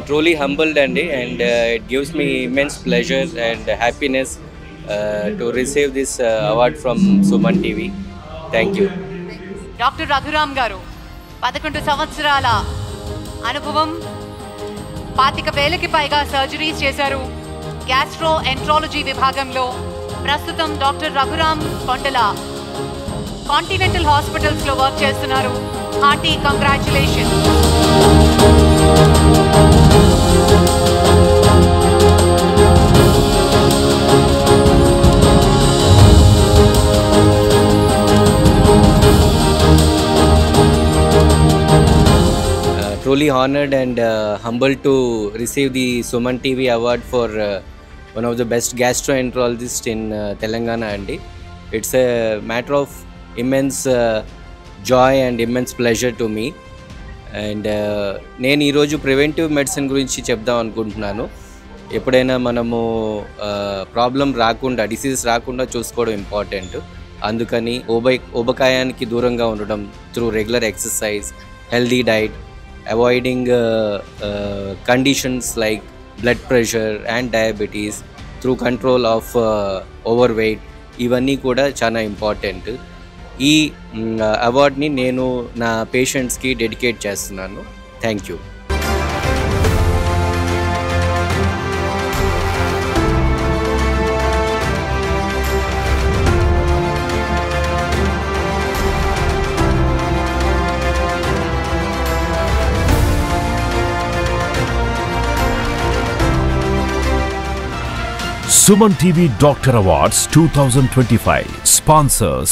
truly humbled and it gives me immense pleasure and happiness to receive this award from Suman TV. Thank you. Dr. Raghuram garu 11 సంవత్సరాల అనుభవం 25,000కి పైగా surgeries చేశారు. Gastro enterology విభాగంలో ప్రస్తుతం doctor Raghuram కొండల continental hospitals లో work చేస్తున్నారు. Hearty congratulation. Truly honored and humbled to receive the Suman TV award for one of the best gastroenterologists in Telangana. And it's a matter of immense joy and immense pleasure to me. And నేను ఈరోజు preventive medicine గురించి చెప్దాం అనుకుంటున్నాను. ఎప్పుడైనా మనము problem రాకుండా, disease రాకుండా చూసుకోవడం ఇంపార్టెంట్. అందుకని ఊబకాయానికి దూరంగా ఉండడం through regular exercise, healthy diet, avoiding conditions like blood pressure and diabetes through control of overweight, ఇవన్నీ కూడా చాలా ఇంపార్టెంట్. ఈ అవార్డ్ని నేను నా పేషెంట్స్కి డెడికేట్ చేస్తున్నాను. Thank you. Suman TV Doctor Awards 2025 sponsors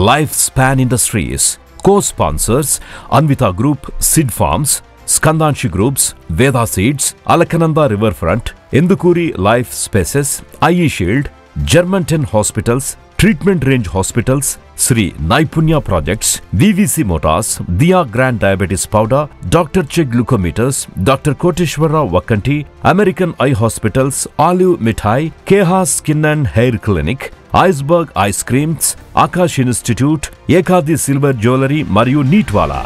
Lifespan Industries, co-sponsors Anvita Group, Sid Farms, Skandanshi Groups, Veda Seeds, Alakananda Riverfront, Indukuri Life Spaces, IE Shield, Germantown Hospitals, Treatment Range Hospitals, Sri Naipunya Projects, VVC Motors, Dia Grand Diabetes Powder, Dr. Che Glucometers, Dr. Koteshwara Vakanti, American Eye Hospitals, Olive Mithai, Keha Skin and Hair Clinic, Iceberg Ice Creams, Akash Institute, Ekadi Silver Jewelry, Mariu Neatwala.